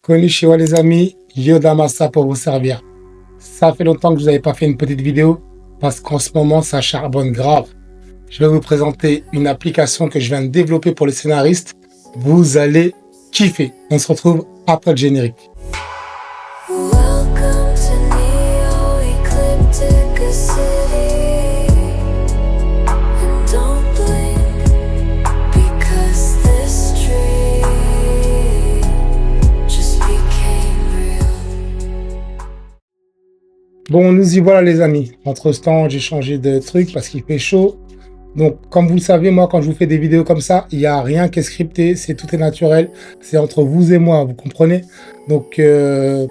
Konnichiwa les amis, Yodamasa pour vous servir. Ça fait longtemps que je vous n'avez pas fait une petite vidéo parce qu'en ce moment ça charbonne grave. Je vais vous présenter une application que je viens de développer pour les scénaristes. Vous allez kiffer. On se retrouve après le générique. Bon, nous y voilà les amis. Entre-temps, j'ai changé de truc parce qu'il fait chaud. Donc, comme vous le savez, moi, quand je vous fais des vidéos comme ça, il n'y a rien qui est scripté, tout est naturel. C'est entre vous et moi, vous comprenez? Donc,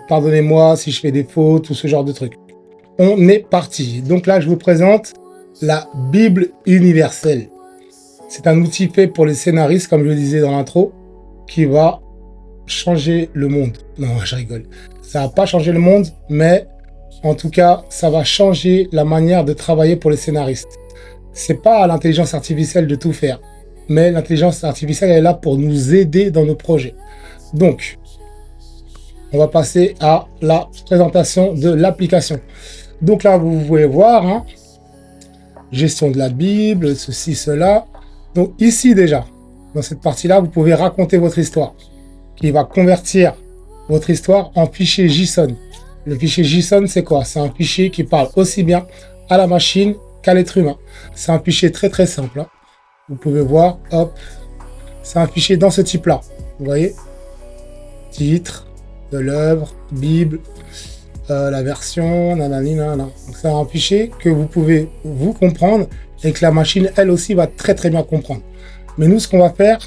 pardonnez-moi si je fais des fautes ou ce genre de trucs. On est parti. Donc là, je vous présente la Bible universelle. C'est un outil fait pour les scénaristes, comme je le disais dans l'intro, qui va changer le monde. Non, je rigole. Ça va pas changer le monde, mais en tout cas, ça va changer la manière de travailler pour les scénaristes. C'est pas à l'intelligence artificielle de tout faire, mais l'intelligence artificielle est là pour nous aider dans nos projets. Donc, on va passer à la présentation de l'application. Donc là, vous pouvez voir, hein, gestion de la Bible, ceci, cela. Donc ici déjà, dans cette partie-là, vous pouvez raconter votre histoire, qui va convertir votre histoire en fichier JSON. Le fichier JSON, c'est quoi? C'est un fichier qui parle aussi bien à la machine qu'à l'être humain. C'est un fichier très très simple, hein. Vous pouvez voir, hop, c'est un fichier dans ce type-là. Vous voyez? Titre de l'œuvre, Bible, la version, nanani, nanana. C'est un fichier que vous pouvez vous comprendre et que la machine, elle aussi, va très très bien comprendre. Mais nous, ce qu'on va faire,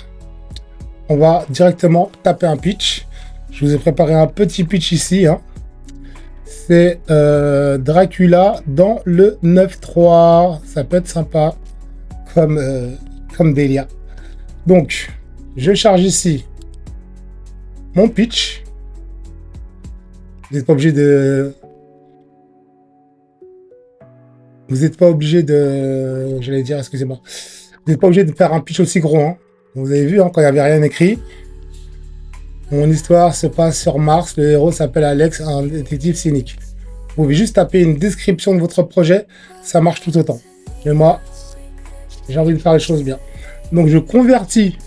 on va directement taper un pitch. Je vous ai préparé un petit pitch ici, hein. C'est Dracula dans le 9.3. Ça peut être sympa comme délire. Donc, je charge ici mon pitch. Vous n'êtes pas obligé de... J'allais dire, excusez-moi. Vous n'êtes pas obligé de faire un pitch aussi gros, hein. Vous avez vu, hein, quand il n'y avait rien écrit. Mon histoire se passe sur Mars. Le héros s'appelle Alex, un détective cynique. Vous pouvez juste taper une description de votre projet. Ça marche tout autant. Mais moi, j'ai envie de faire les choses bien. Donc, je convertis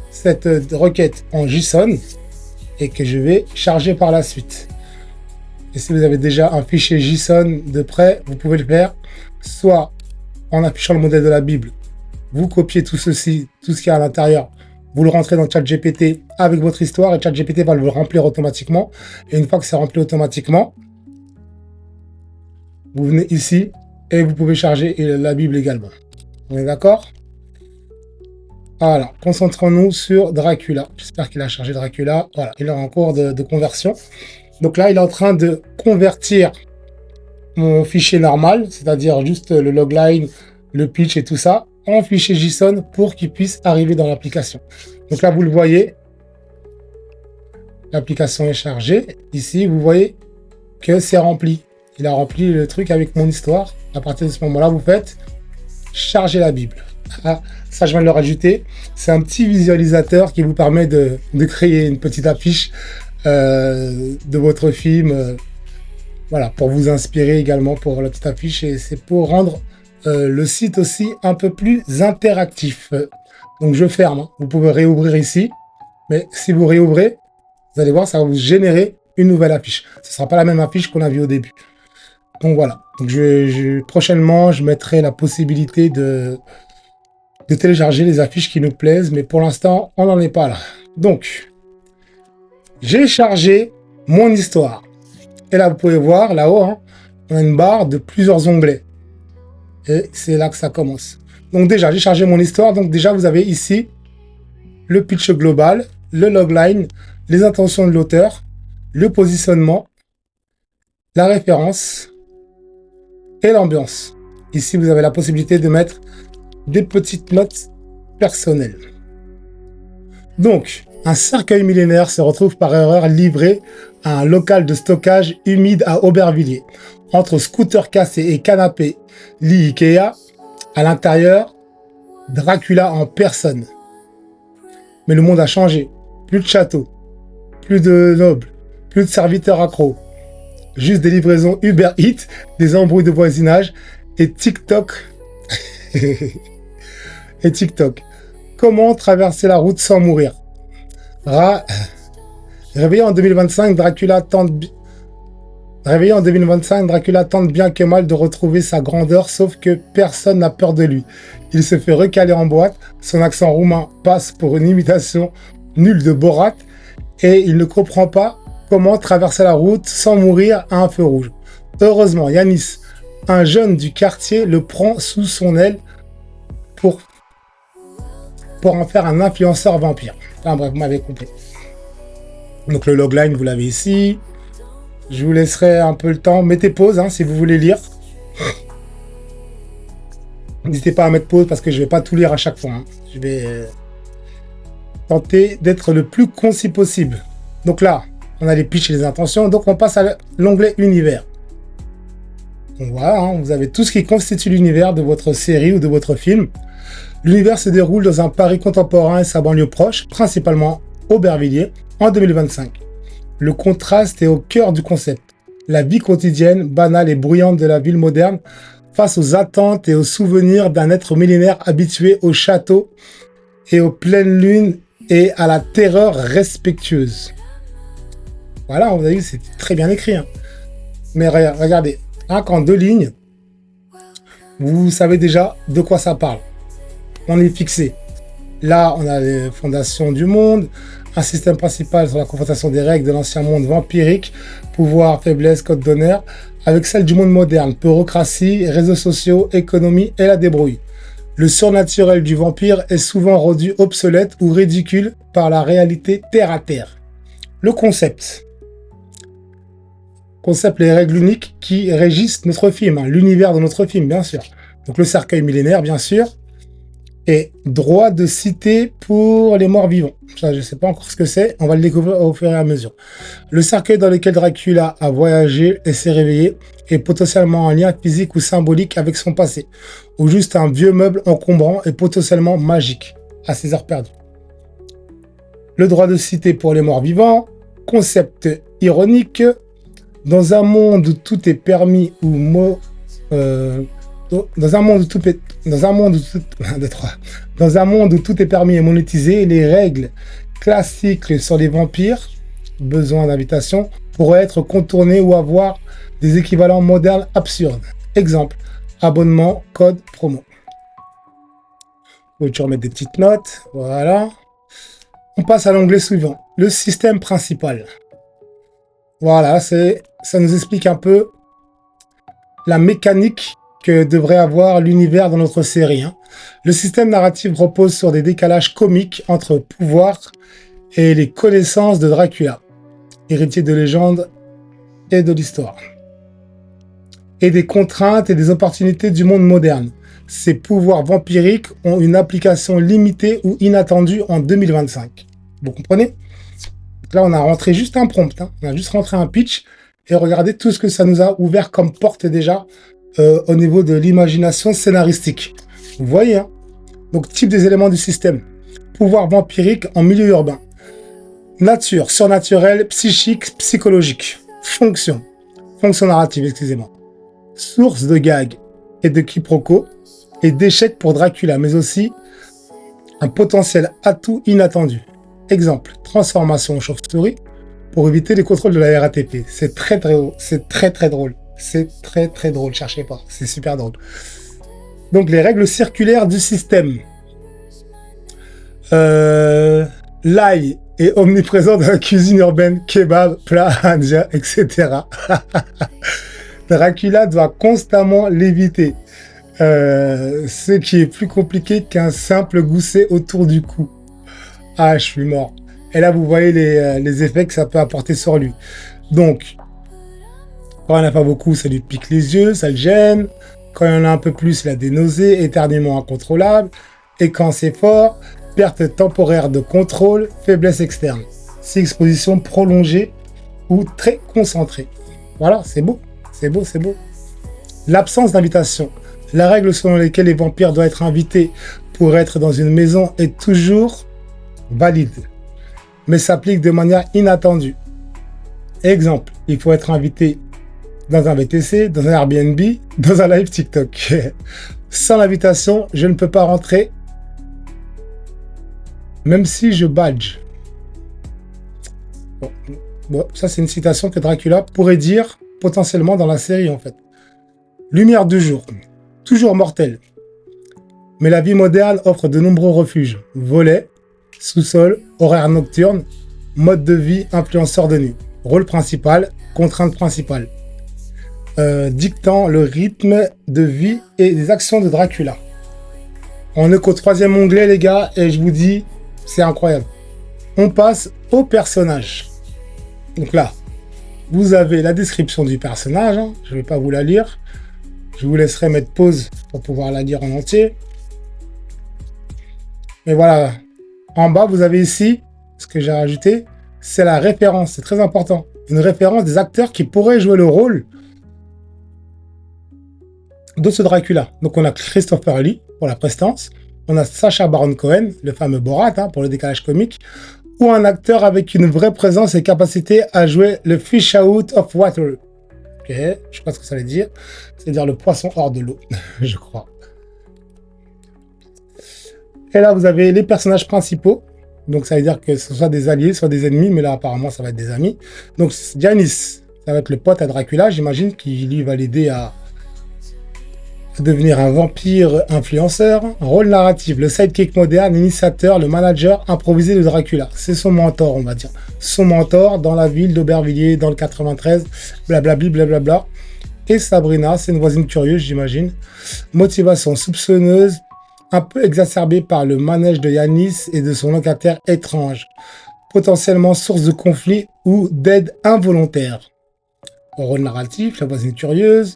cette requête en JSON et que je vais charger par la suite. Et si vous avez déjà un fichier JSON de près, vous pouvez le faire soit en affichant le modèle de la Bible. Vous copiez tout ceci, tout ce qu'il y a à l'intérieur. Vous le rentrez dans ChatGPT avec votre histoire et ChatGPT va le remplir automatiquement. Et une fois que c'est rempli automatiquement, vous venez ici et vous pouvez charger la Bible également. On est d'accord? Voilà, concentrons-nous sur Dracula. J'espère qu'il a chargé Dracula. Voilà, il est en cours de conversion. Donc là, il est en train de convertir mon fichier normal, c'est-à-dire juste le logline, le pitch et tout ça, en fichier JSON pour qu'il puisse arriver dans l'application. Donc là, vous le voyez, l'application est chargée. Ici, vous voyez que c'est rempli. Il a rempli le truc avec mon histoire. À partir de ce moment-là, vous faites charger la Bible. Ah, ça, je viens de le rajouter. C'est un petit visualisateur qui vous permet de créer une petite affiche de votre film. Voilà, pour vous inspirer également pour la petite affiche. Et c'est pour rendre le site aussi un peu plus interactif. Donc je ferme, hein. Vous pouvez réouvrir ici, mais si vous réouvrez, vous allez voir, ça va vous générer une nouvelle affiche. Ce ne sera pas la même affiche qu'on a vue au début. Donc voilà, donc prochainement je mettrai la possibilité de télécharger les affiches qui nous plaisent, mais pour l'instant on n'en est pas là. Donc j'ai chargé mon histoire. Et là vous pouvez voir là-haut, hein, on a une barre de plusieurs onglets. Et c'est là que ça commence. Donc déjà, j'ai chargé mon histoire. Donc déjà, vous avez ici le pitch global, le logline, les intentions de l'auteur, le positionnement, la référence et l'ambiance. Ici, vous avez la possibilité de mettre des petites notes personnelles. Donc, un cercueil millénaire se retrouve par erreur livré à un local de stockage humide à Aubervilliers. Entre scooter cassé et canapé lit Ikea, à l'intérieur, Dracula en personne. Mais le monde a changé. Plus de château, plus de nobles, plus de serviteurs accros. Juste des livraisons Uber Eats, des embrouilles de voisinage et TikTok. Et TikTok. Comment traverser la route sans mourir? Réveillé en 2025, Dracula tente bien que mal de retrouver sa grandeur, sauf que personne n'a peur de lui. Il se fait recaler en boîte, son accent roumain passe pour une imitation nulle de Borat, et il ne comprend pas comment traverser la route sans mourir à un feu rouge. Heureusement, Yanis, un jeune du quartier, le prend sous son aile pour en faire un influenceur vampire. Enfin bref, vous m'avez compris. Donc le logline, vous l'avez ici. Je vous laisserai un peu le temps. Mettez pause hein, si vous voulez lire. N'hésitez pas à mettre pause parce que je ne vais pas tout lire à chaque fois. Hein. Je vais tenter d'être le plus concis possible. Donc là, on a les pitchs et les intentions. Donc on passe à l'onglet univers. Donc voilà, hein, vous avez tout ce qui constitue l'univers de votre série ou de votre film. L'univers se déroule dans un Paris contemporain et sa banlieue proche, principalement Aubervilliers, en 2025. Le contraste est au cœur du concept. La vie quotidienne, banale et bruyante de la ville moderne, face aux attentes et aux souvenirs d'un être millénaire habitué au château et aux pleines lunes et à la terreur respectueuse. Voilà, vous avez vu, c'est très bien écrit. Hein. Mais regardez, hein, qu'en 2 lignes, vous savez déjà de quoi ça parle. On est fixé. Là, on a les fondations du monde, un système principal sur la confrontation des règles de l'ancien monde vampirique, pouvoir, faiblesse, code d'honneur, avec celle du monde moderne, bureaucratie, réseaux sociaux, économie et la débrouille. Le surnaturel du vampire est souvent rendu obsolète ou ridicule par la réalité terre à terre. Le concept. Les règles uniques qui régissent notre film, hein, l'univers de notre film, bien sûr. Donc le cercueil millénaire, bien sûr. Et droit de cité pour les morts vivants. Ça, je ne sais pas encore ce que c'est, on va le découvrir au fur et à mesure. Le cercueil dans lequel Dracula a voyagé et s'est réveillé est potentiellement un lien physique ou symbolique avec son passé, ou juste un vieux meuble encombrant et potentiellement magique, à ses heures perdues. Le droit de cité pour les morts vivants, concept ironique, dans un monde où tout est permis ou dans un monde où tout est permis et monétisé, les règles classiques sur les vampires, besoin d'invitation, pourraient être contournées ou avoir des équivalents modernes absurdes. Exemple, abonnement, code, promo. Vous pouvez toujours mettre des petites notes. Voilà. On passe à l'onglet suivant. Le système principal. Voilà, ça nous explique un peu la mécanique que devrait avoir l'univers dans notre série. Hein. Le système narratif repose sur des décalages comiques entre pouvoir et les connaissances de Dracula, héritier de légendes et de l'histoire, et des contraintes et des opportunités du monde moderne. Ces pouvoirs vampiriques ont une application limitée ou inattendue en 2025. Vous comprenez? Là, on a rentré juste un prompt, hein. On a juste rentré un pitch et regardez tout ce que ça nous a ouvert comme porte déjà au niveau de l'imagination scénaristique. Vous voyez, hein? Donc, type des éléments du système. Pouvoir vampirique en milieu urbain. Nature, surnaturel, psychique, psychologique. Fonction narrative, excusez-moi. Source de gags et de quiproquos et d'échecs pour Dracula, mais aussi un potentiel atout inattendu. Exemple, transformation en chauve-souris pour éviter les contrôles de la RATP. C'est très drôle. C'est très drôle. C'est très drôle, cherchez pas. C'est super drôle. Donc, les règles circulaires du système. L'ail est omniprésent dans la cuisine urbaine, kebab, plat indien, etc. Dracula doit constamment l'éviter. Ce qui est plus compliqué qu'un simple gousset autour du cou. Ah, je suis mort. Et là, vous voyez les effets que ça peut apporter sur lui. Donc, quand il n'y en a pas beaucoup, ça lui pique les yeux, ça le gêne. Quand il y en a un peu plus, il a des nausées, éternuements incontrôlables. Et quand c'est fort, perte temporaire de contrôle, faiblesse externe. C'est exposition prolongée ou très concentrée. Voilà, c'est beau, c'est beau, c'est beau. L'absence d'invitation. La règle selon laquelle les vampires doivent être invités pour être dans une maison est toujours valide. mais s'applique de manière inattendue. Exemple, il faut être invité dans un VTC, dans un Airbnb, dans un live TikTok. Sans l'invitation, je ne peux pas rentrer, même si je badge. Bon, ça c'est une citation que Dracula pourrait dire potentiellement dans la série en fait. Lumière du jour, toujours mortelle. Mais la vie moderne offre de nombreux refuges. Volets, sous-sol, horaires nocturnes, mode de vie, influenceur de nuit. Rôle principal, contrainte principale. Dictant le rythme de vie et des actions de Dracula. On n'est qu'au 3e onglet les gars, et je vous dis, c'est incroyable. On passe au personnage. Donc là, vous avez la description du personnage, hein. Je ne vais pas vous la lire. Je vous laisserai mettre pause pour pouvoir la lire en entier. Mais voilà, en bas, vous avez ici, ce que j'ai rajouté, c'est la référence, c'est très important. Une référence des acteurs qui pourraient jouer le rôle de ce Dracula. Donc on a Christopher Lee pour la prestance, on a Sacha Baron Cohen, le fameux Borat hein, pour le décalage comique, ou un acteur avec une vraie présence et capacité à jouer le fish out of water. Ok, je ne sais pas ce que ça veut dire, c'est-à-dire le poisson hors de l'eau, je crois. Et là, vous avez les personnages principaux. Donc, ça veut dire que ce soit des alliés, soit des ennemis. Mais là, apparemment, ça va être des amis. Donc, Giannis, ça va être le pote à Dracula. J'imagine qu'il lui va l'aider à devenir un vampire influenceur. Rôle narratif, le sidekick moderne, l'initiateur, le manager improvisé de Dracula. C'est son mentor, on va dire. Son mentor dans la ville d'Aubervilliers, dans le 93, blablabli, blablabla. Et Sabrina, c'est une voisine curieuse, j'imagine. Motivation soupçonneuse, un peu exacerbé par le manège de Giannis et de son locataire étrange, potentiellement source de conflit ou d'aide involontaire. Au rôle narratif, la voisine curieuse,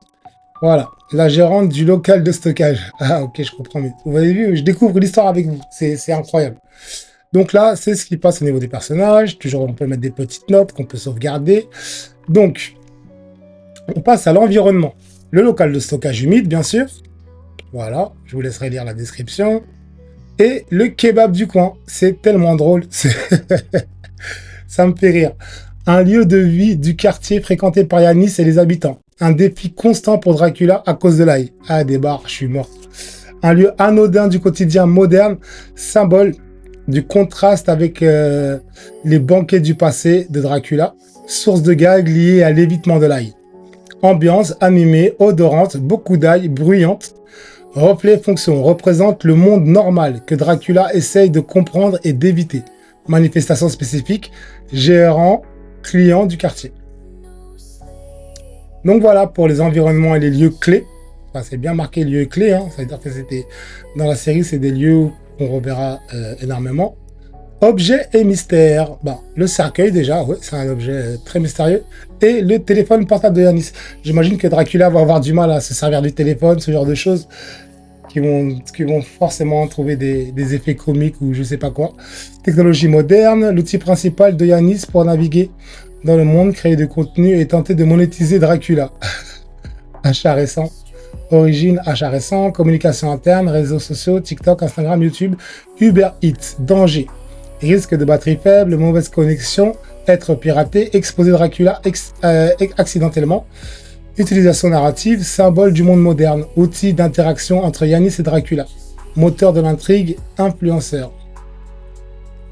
voilà, la gérante du local de stockage. Ah ok, je comprends mieux. Vous avez vu, je découvre l'histoire avec vous, c'est incroyable. Donc là, c'est ce qui passe au niveau des personnages, toujours on peut mettre des petites notes qu'on peut sauvegarder. Donc, on passe à l'environnement. Le local de stockage humide, bien sûr. Voilà, je vous laisserai lire la description. Et le kebab du coin, c'est tellement drôle, ça me fait rire. Un lieu de vie du quartier fréquenté par Giannis et les habitants. Un défi constant pour Dracula à cause de l'ail. Ah, des bars, je suis mort. Un lieu anodin du quotidien moderne, symbole du contraste avec les banquets du passé de Dracula, source de gags liés à l'évitement de l'ail. Ambiance animée, odorante, beaucoup d'ail, bruyante. Reflet fonction représente le monde normal que Dracula essaye de comprendre et d'éviter. Manifestation spécifique, gérant, client du quartier. Donc voilà pour les environnements et les lieux clés. Enfin, c'est bien marqué lieux clés, hein. Ça veut dire que c'était dans la série, c'est des lieux qu'on reverra énormément. Objet et mystère. Bah, le cercueil déjà, ouais, c'est un objet très mystérieux. Et le téléphone portable de Giannis. J'imagine que Dracula va avoir du mal à se servir du téléphone, ce genre de choses. Qui vont forcément trouver des effets comiques ou je sais pas quoi. Technologie moderne, l'outil principal de Giannis pour naviguer dans le monde, créer du contenu et tenter de monétiser Dracula. Achat récent, origine, achat récent, communication interne, réseaux sociaux, TikTok, Instagram, YouTube, Uber Eats, danger, risque de batterie faible, mauvaise connexion, être piraté, exposer Dracula accidentellement. Utilisation narrative, symbole du monde moderne, outil d'interaction entre Giannis et Dracula, moteur de l'intrigue, influenceur.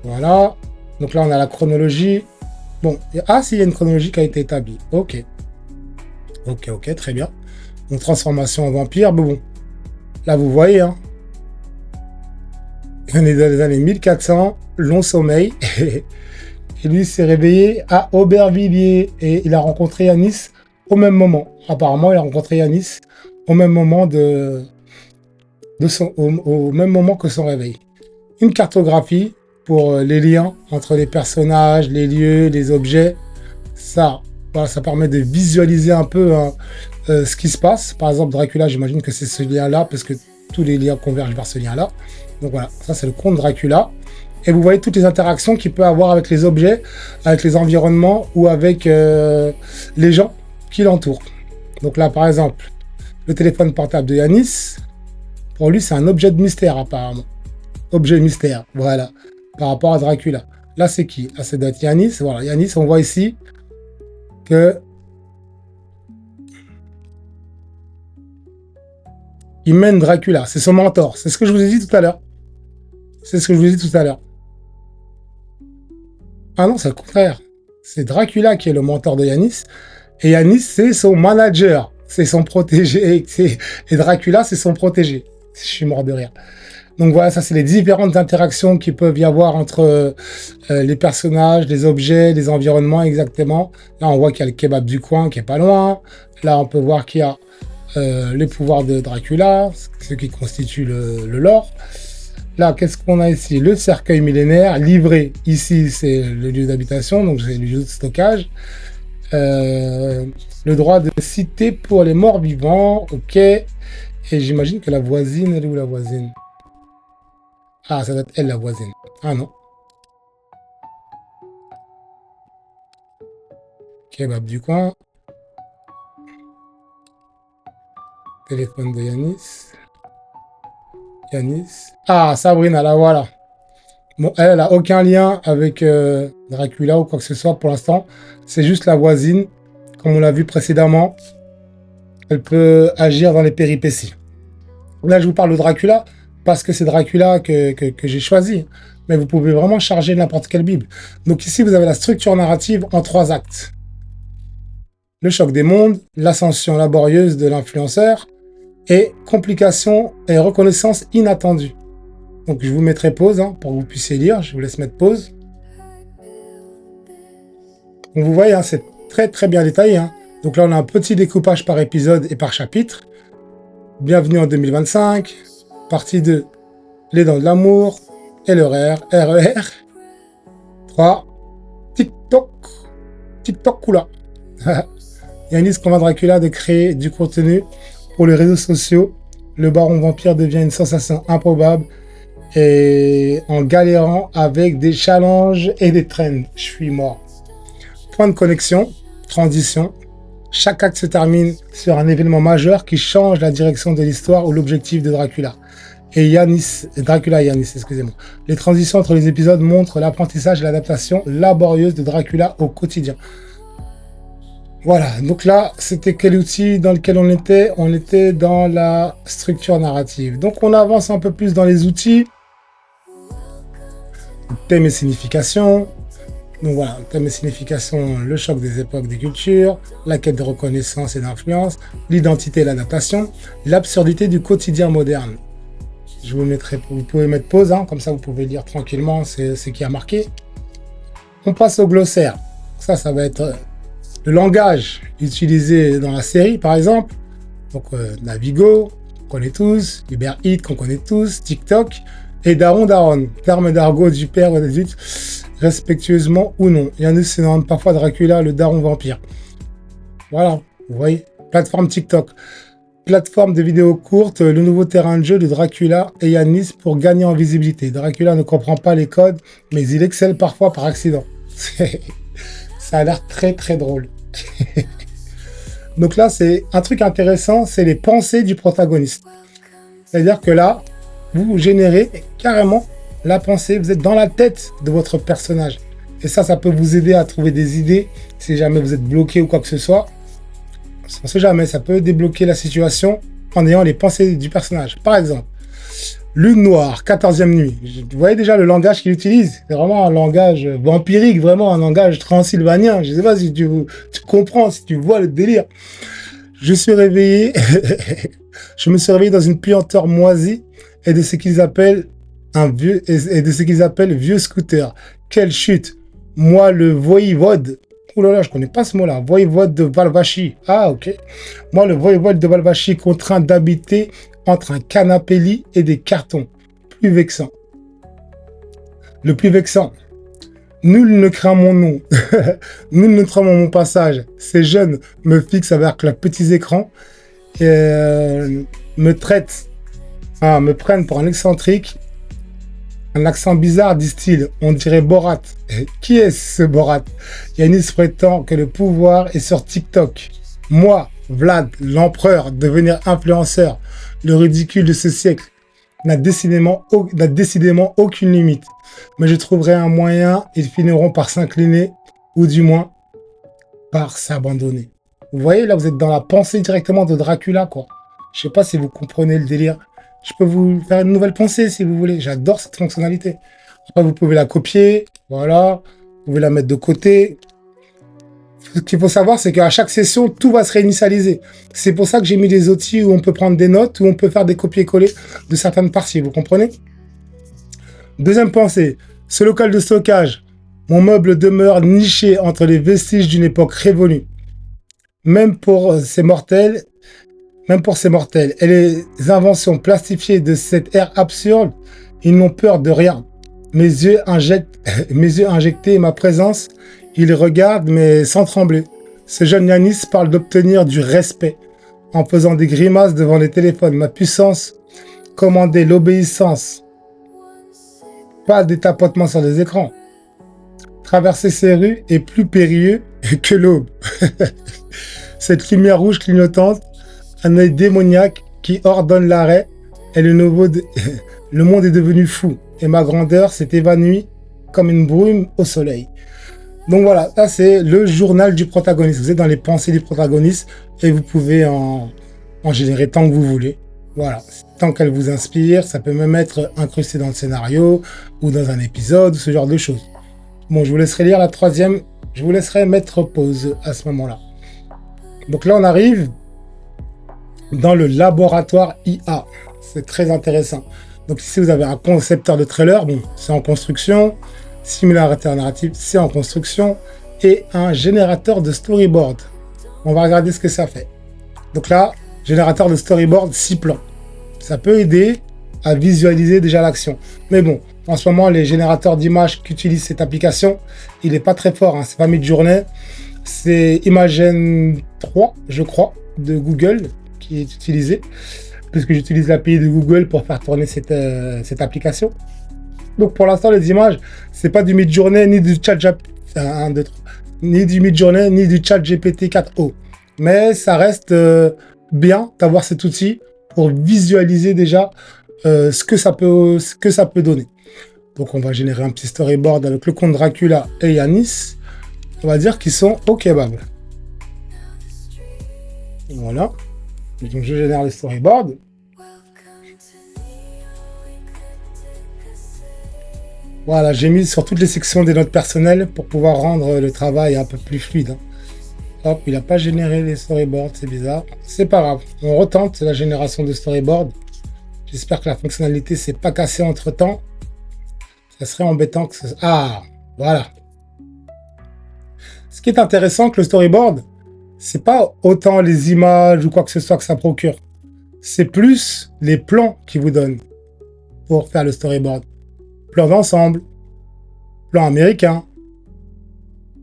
Voilà, donc là on a la chronologie. Bon, s'il y a une chronologie qui a été établie, ok, très bien. Donc transformation en vampire, bon, là vous voyez, hein. On est dans les années 1400, long sommeil, et lui s'est réveillé à Aubervilliers, et il a rencontré Giannis au même moment. Apparemment, il a rencontré Giannis au même moment au même moment que son réveil. Une cartographie pour les liens entre les personnages, les lieux, les objets. Ça, voilà, ça permet de visualiser un peu ce qui se passe. Par exemple, Dracula, j'imagine que c'est ce lien-là, parce que tous les liens convergent vers ce lien-là. Donc voilà, ça c'est le conte Dracula. Et vous voyez toutes les interactions qu'il peut avoir avec les objets, avec les environnements ou avec les gens qui l'entourent. Donc là, par exemple, le téléphone portable de Giannis, pour lui, c'est un objet de mystère, apparemment. Objet mystère, voilà, par rapport à Dracula. Là, c'est qui? Ah, c'est d'être Yanis. Voilà, Yanis, on voit ici que il mène Dracula. C'est son mentor. C'est ce que je vous ai dit tout à l'heure. C'est ce que je vous ai dit tout à l'heure. Ah non, c'est le contraire. C'est Dracula qui est le mentor de Yanis. Et Yanis, c'est son manager. C'est son protégé. Et Dracula, c'est son protégé. Je suis mort de rire. Donc voilà, ça c'est les différentes interactions qui peuvent y avoir entre les personnages, les objets, les environnements exactement. Là, on voit qu'il y a le kebab du coin qui est pas loin. Là, on peut voir qu'il y a les pouvoirs de Dracula, ce qui constitue le lore. Là, qu'est-ce qu'on a ici? Le cercueil millénaire, livré. Ici, c'est le lieu d'habitation, donc c'est le lieu de stockage. Le droit de cité pour les morts vivants, ok. Et j'imagine que la voisine, elle est où la voisine? Ah, ça doit être elle, la voisine. Ah non. Kebab du coin. Téléphone de Yanis. Yanis. Ah, Sabrina, la voilà. Bon, elle n'a aucun lien avec Dracula ou quoi que ce soit pour l'instant. C'est juste la voisine. Comme on l'a vu précédemment, elle peut agir dans les péripéties. Là, je vous parle de Dracula parce que c'est Dracula que j'ai choisi. Mais vous pouvez vraiment charger n'importe quelle Bible. Donc ici, vous avez la structure narrative en 3 actes. Le choc des mondes, l'ascension laborieuse de l'influenceur et complications et reconnaissance inattendue. Donc je vous mettrai pause pour que vous puissiez lire. Je vous laisse mettre pause. Donc vous voyez, c'est très très bien détaillé. Donc là, on a un petit découpage par épisode et par chapitre. Bienvenue en 2025. Partie 2. Les dents de l'amour. Et le RER. 3. TikTok. TikTok Kula. Yanis convainc Dracula de créer du contenu pour les réseaux sociaux. Le baron vampire devient une sensation improbable et en galérant avec des challenges et des trends. Je suis mort. Point de connexion, transition. Chaque acte se termine sur un événement majeur qui change la direction de l'histoire ou l'objectif de Dracula. Dracula et Yanis, excusez-moi. Les transitions entre les épisodes montrent l'apprentissage et l'adaptation laborieuse de Dracula au quotidien. Voilà, donc là, c'était quel outil dans lequel on était? On était dans la structure narrative. Donc on avance un peu plus dans les outils. Thème et signification. Donc voilà, thème et signification, le choc des époques, des cultures, la quête de reconnaissance et d'influence, l'identité et l'adaptation, l'absurdité du quotidien moderne. Je vous mettrai, vous pouvez mettre pause, comme ça vous pouvez lire tranquillement ce qui a marqué. On passe au glossaire. Ça va être le langage utilisé dans la série, par exemple. Donc, Navigo, qu'on connaît tous, Uber Eats, qu'on connaît tous, TikTok, et Daron Daron, terme d'argot du père ou des adultes, respectueusement ou non. Yanis se nomme parfois Dracula, le daron vampire. Voilà, vous voyez. Plateforme TikTok. Plateforme de vidéos courtes, le nouveau terrain de jeu de Dracula et Yanis pour gagner en visibilité. Dracula ne comprend pas les codes, mais il excelle parfois par accident. Ça a l'air très très drôle. Donc là, c'est un truc intéressant, c'est les pensées du protagoniste. C'est-à-dire que là, vous générez carrément la pensée, vous êtes dans la tête de votre personnage. Et ça peut vous aider à trouver des idées si jamais vous êtes bloqué ou quoi que ce soit. On ne sait jamais, ça peut débloquer la situation en ayant les pensées du personnage. Par exemple, Lune Noire, 14e nuit. Vous voyez déjà le langage qu'il utilise. C'est vraiment un langage vampirique, vraiment un langage transylvanien. Je ne sais pas si tu comprends, si tu vois le délire. Je suis réveillé, je me suis réveillé dans une puanteur moisie et de ce qu'ils appellent vieux scooter. Quelle chute! Moi, le voïvode. Ouh là là, je connais pas ce mot-là. Voïvode de Valvachy. Ah, ok. Moi, le voïvode de Valvachy, contraint d'habiter entre un canapé lit et des cartons. Plus vexant. Le plus vexant. Nul ne craint mon nom. Nul ne tremble mon passage. Ces jeunes me fixent avec leurs petits écrans et me prennent pour un excentrique. Un accent bizarre, disent-ils. On dirait Borat. Qui est ce Borat? Yanis prétend que le pouvoir est sur TikTok. Moi, Vlad, l'empereur, devenir influenceur. Le ridicule de ce siècle. n'a décidément aucune limite. Mais je trouverai un moyen, ils finiront par s'incliner, ou du moins, par s'abandonner. Vous voyez, là, vous êtes dans la pensée directement de Dracula, quoi. Je sais pas si vous comprenez le délire. Je peux vous faire une nouvelle pensée, si vous voulez. J'adore cette fonctionnalité. Après, vous pouvez la copier, voilà. Vous pouvez la mettre de côté. Ce qu'il faut savoir, c'est qu'à chaque session, tout va se réinitialiser. C'est pour ça que j'ai mis des outils où on peut prendre des notes, où on peut faire des copier-coller de certaines parties, vous comprenez? Deuxième pensée, ce local de stockage, mon meuble demeure niché entre les vestiges d'une époque révolue. Même pour ces mortels, et les inventions plastifiées de cette ère absurde, ils n'ont peur de rien. Mes yeux injectés ma présence, ils regardent mais sans trembler. Ce jeune Yanis parle d'obtenir du respect en faisant des grimaces devant les téléphones. Ma puissance commandait l'obéissance, pas des tapotements sur les écrans. Traverser ces rues est plus périlleux que l'aube. Cette lumière rouge clignotante, un œil démoniaque qui ordonne l'arrêt, et le monde est devenu fou, et ma grandeur s'est évanouie comme une brume au soleil. Donc voilà, ça c'est le journal du protagoniste. Vous êtes dans les pensées du protagoniste, et vous pouvez en générer tant que vous voulez. Voilà, tant qu'elle vous inspire, ça peut même être incrusté dans le scénario, ou dans un épisode, ce genre de choses. Bon, je vous laisserai lire la troisième, je vous laisserai mettre pause à ce moment-là. Donc là, on arrive dans le laboratoire IA. C'est très intéressant. Donc ici, vous avez un concepteur de trailer. Bon, c'est en construction. Simulateur narratif, c'est en construction. Et un générateur de storyboard. On va regarder ce que ça fait. Donc là, générateur de storyboard, 6 plans. Ça peut aider à visualiser déjà l'action. Mais bon, en ce moment, les générateurs d'images qu'utilise cette application, il n'est pas très fort. Hein. C'est pas Midjourney. C'est Imagen 3, je crois, de Google qui est utilisé, puisque j'utilise l'API de Google pour faire tourner cette application. Donc pour l'instant, les images, c'est pas du Midjourney ni du Midjourney ni du ChatGPT 4o, mais ça reste bien d'avoir cet outil pour visualiser déjà ce que ça peut donner. Donc on va générer un petit storyboard avec le comte Dracula et Yanis. On va dire qu'ils sont au kebab. Voilà. Donc je génère le storyboard. Voilà, j'ai mis sur toutes les sections des notes personnelles pour pouvoir rendre le travail un peu plus fluide. Hein. Hop, il n'a pas généré les storyboards, c'est bizarre. C'est pas grave, on retente la génération de storyboard. J'espère que la fonctionnalité s'est pas cassée entre temps. Ça serait embêtant que ce... Ah, voilà. Ce qui est intéressant que le storyboard, c'est pas autant les images ou quoi que ce soit que ça procure. C'est plus les plans qu'il vous donne pour faire le storyboard. Plan d'ensemble, plan américain,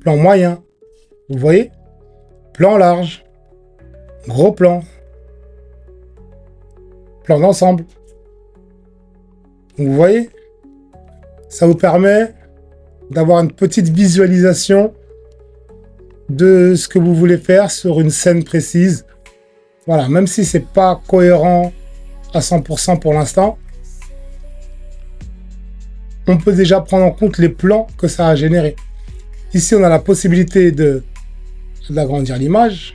plan moyen, vous voyez? Plan large, gros plan, plan d'ensemble. Vous voyez? Ça vous permet d'avoir une petite visualisation de ce que vous voulez faire sur une scène précise. Voilà, même si c'est pas cohérent à 100% pour l'instant, on peut déjà prendre en compte les plans que ça a généré. Ici, on a la possibilité d'agrandir l'image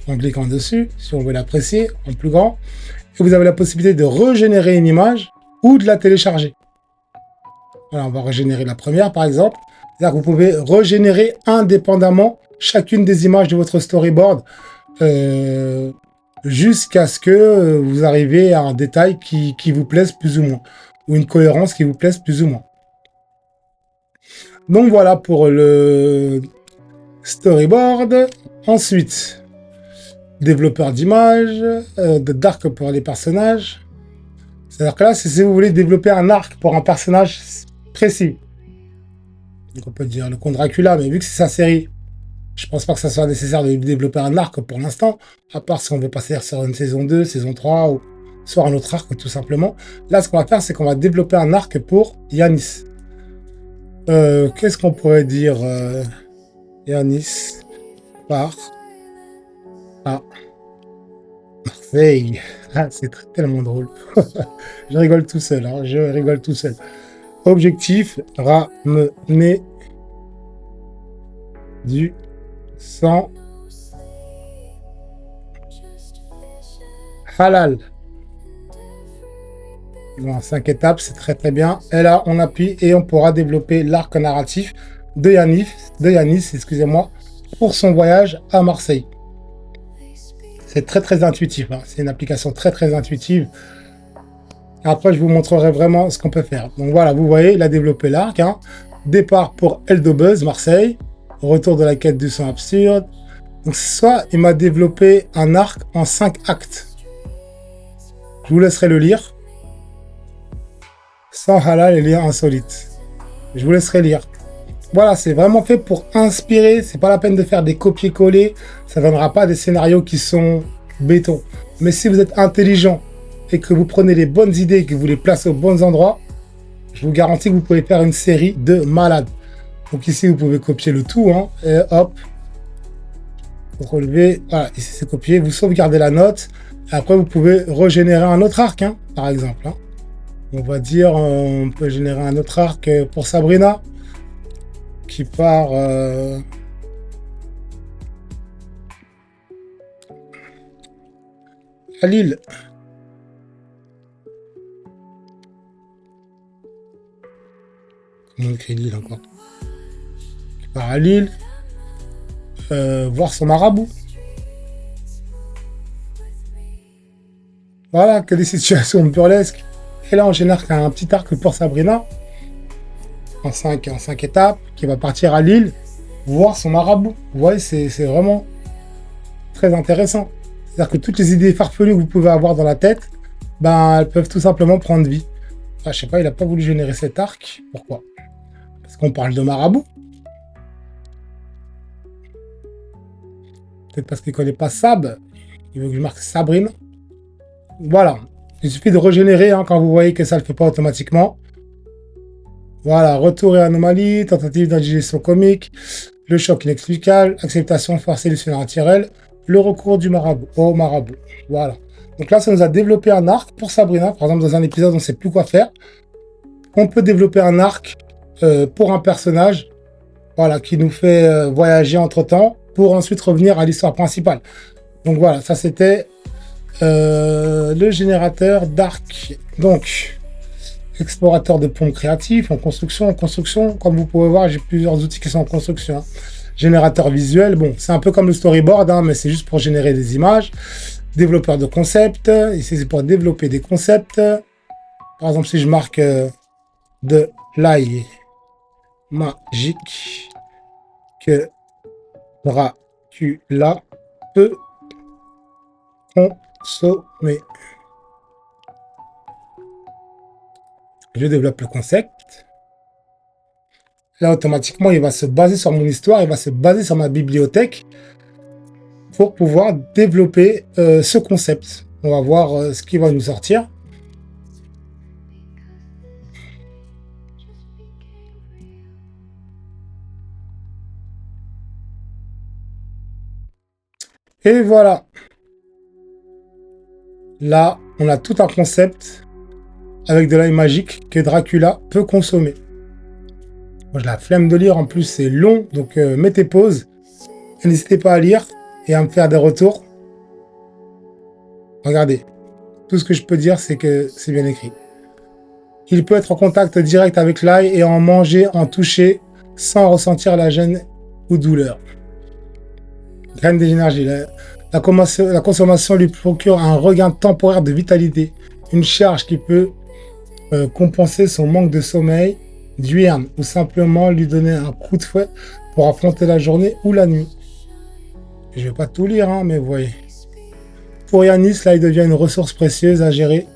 en cliquant dessus, si on veut l'apprécier en plus grand. Et vous avez la possibilité de régénérer une image ou de la télécharger. Voilà, on va régénérer la première, par exemple. C'est-à-dire que vous pouvez régénérer indépendamment chacune des images de votre storyboard jusqu'à ce que vous arriviez à un détail qui vous plaise plus ou moins, ou une cohérence qui vous plaise plus ou moins. Donc voilà pour le storyboard. Ensuite, développeur d'images, d'arc pour les personnages. C'est-à-dire que là, c'est si vous voulez développer un arc pour un personnage précis. Donc on peut dire le comte Dracula, mais vu que c'est sa série, je pense pas que ça soit nécessaire de développer un arc pour l'instant, à part si on veut passer sur une saison 2, saison 3, ou sur un autre arc tout simplement. Là, ce qu'on va faire, c'est qu'on va développer un arc pour Yanis. Qu'est-ce qu'on pourrait dire Yanis part à Marseille. Ah, c'est tellement drôle. Je rigole tout seul, hein, je rigole tout seul. Objectif, ramener du sang halal. Bon, 5 étapes, c'est très très bien. Et là, on appuie et on pourra développer l'arc narratif de Yanis, excusez-moi, pour son voyage à Marseille. C'est très très intuitif, hein. C'est une application très très intuitive. Après, je vous montrerai vraiment ce qu'on peut faire. Donc voilà, vous voyez, il a développé l'arc. Hein. Départ pour Eldobuzz, Marseille. Retour de la quête du sang absurde. Donc soit il m'a développé un arc en 5 actes. Je vous laisserai le lire. Sans halal et liens insolites. Je vous laisserai lire. Voilà, c'est vraiment fait pour inspirer. C'est pas la peine de faire des copier-coller. Ça ne donnera pas des scénarios qui sont béton. Mais si vous êtes intelligent et que vous prenez les bonnes idées et que vous les placez aux bons endroits, je vous garantis que vous pouvez faire une série de malades. Donc ici, vous pouvez copier le tout. Hein, et hop. Vous relevez. Voilà, ici c'est copié. Vous sauvegardez la note. Et après, vous pouvez régénérer un autre arc, hein, par exemple. Hein. On va dire, on peut générer un autre arc pour Sabrina, qui part à Lille. Comment on écrit Lille encore? Qui part à Lille, voir son marabout. Voilà, que des situations burlesques. Et là, on génère un petit arc pour Sabrina, en 5 étapes, qui va partir à Lille, voir son marabout. Vous voyez, c'est vraiment très intéressant. C'est-à-dire que toutes les idées farfelues que vous pouvez avoir dans la tête, ben, elles peuvent tout simplement prendre vie. Enfin, je sais pas, il n'a pas voulu générer cet arc. Pourquoi? Parce qu'on parle de marabout. Peut-être parce qu'il ne connaît pas Sab. Il veut que je marque Sabrine. Voilà. Il suffit de régénérer hein, quand vous voyez que ça ne le fait pas automatiquement. Voilà, retour et anomalie, tentative d'indigestion comique, le choc inexplicable, acceptation forcée du scénario naturel, le recours du marabout, au marabout. Voilà. Donc là, ça nous a développé un arc pour Sabrina. Par exemple, dans un épisode, on ne sait plus quoi faire. On peut développer un arc pour un personnage voilà, qui nous fait voyager entre-temps pour ensuite revenir à l'histoire principale. Donc voilà, ça c'était le générateur d'arc. Donc, explorateur de pompes créatifs en construction. Comme vous pouvez voir, j'ai plusieurs outils qui sont en construction. Hein. Générateur visuel, bon, c'est un peu comme le storyboard, hein, mais c'est juste pour générer des images. Développeur de concepts, ici c'est pour développer des concepts. Par exemple, si je marque de l'ail magique que Dracula peut consommer. Je développe le concept. Là, automatiquement, il va se baser sur mon histoire, il va se baser sur ma bibliothèque pour pouvoir développer ce concept. On va voir ce qui va nous sortir. Et voilà. Là, on a tout un concept avec de l'ail magique que Dracula peut consommer. Moi, j'ai la flemme de lire. En plus, c'est long. Donc, mettez pause. N'hésitez pas à lire et à me faire des retours. Regardez. Tout ce que je peux dire, c'est que c'est bien écrit. Il peut être en contact direct avec l'ail et en manger, en toucher, sans ressentir la gêne ou douleur. Graine des énergies. La consommation lui procure un regain temporaire de vitalité. Une charge qui peut compenser son manque de sommeil diurne ou simplement lui donner un coup de fouet pour affronter la journée ou la nuit. Je ne vais pas tout lire, hein, mais vous voyez. Pour Yanis, là, il devient une ressource précieuse à gérer.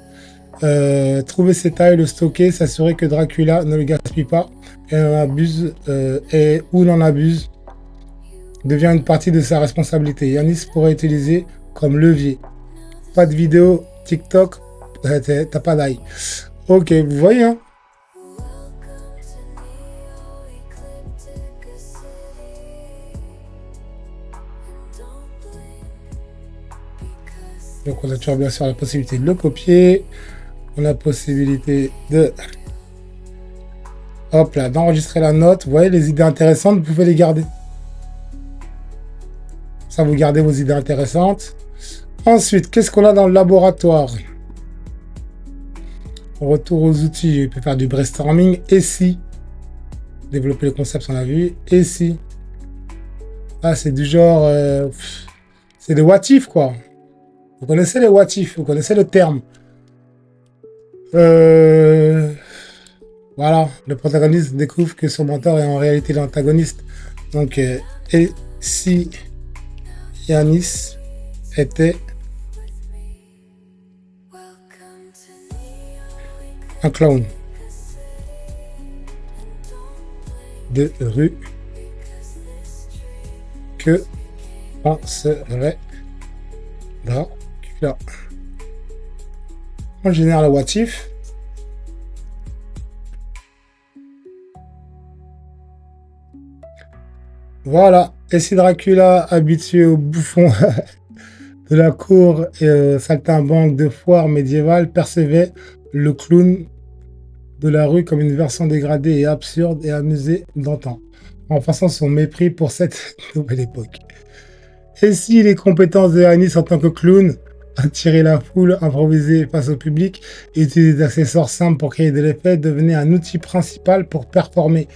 Trouver ses tailles, le stocker, s'assurer que Dracula ne le gaspille pas et n'en abuse devient une partie de sa responsabilité. Yanis pourrait utiliser comme levier. Pas de vidéo TikTok, t'as pas d'ail. Ok, vous voyez, hein. Donc on a toujours bien sûr la possibilité de le copier. On a la possibilité de, hop là, d'enregistrer la note. Vous voyez les idées intéressantes, vous pouvez les garder. Ça, vous gardez vos idées intéressantes. Ensuite, qu'est-ce qu'on a dans le laboratoire? Retour aux outils, je peux faire du brainstorming. Et si? Développer le concept, on a vu. Et si? Ah, c'est du genre... c'est des what if, quoi. Vous connaissez les what if, vous connaissez le terme. Voilà, le protagoniste découvre que son mentor est en réalité l'antagoniste. Donc, et si Yanis était un clown de rue, que penserait Dracula? On génère le what if. Voilà. Et si Dracula, habitué au bouffon de la cour et saltimbanque de foire médiévale, percevait le clown de la rue comme une version dégradée et absurde et amusée d'antan, en faisant son mépris pour cette nouvelle époque. Et si les compétences de Yanis en tant que clown, attirer la foule, improviser face au public, et utiliser des accessoires simples pour créer de l'effet, devenaient un outil principal pour performer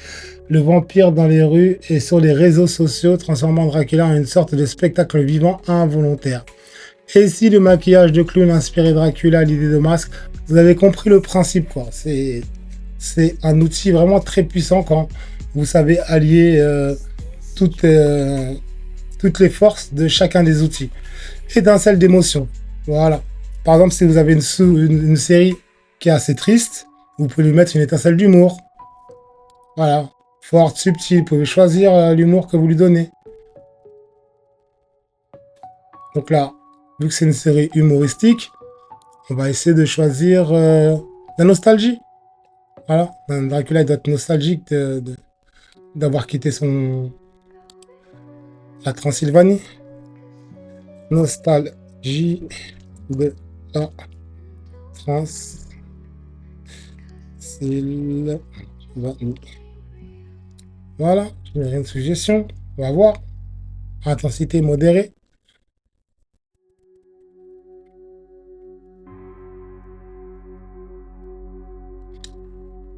le vampire dans les rues et sur les réseaux sociaux, transformant Dracula en une sorte de spectacle vivant involontaire. Et si le maquillage de clown inspirait Dracula à l'idée de masque, vous avez compris le principe, quoi. C'est un outil vraiment très puissant quand vous savez allier toutes les forces de chacun des outils. Étincelle d'émotion. Voilà. Par exemple, si vous avez une série qui est assez triste, vous pouvez lui mettre une étincelle d'humour. Voilà. Forte, subtile. Vous pouvez choisir l'humour que vous lui donnez. Donc là, vu que c'est une série humoristique, on va essayer de choisir la nostalgie. Voilà. Dracula doit être nostalgique d'avoir quitté la Transylvanie. Nostalgie de la Transylvanie. Voilà, je n'ai rien de suggestion. On va voir. Intensité modérée.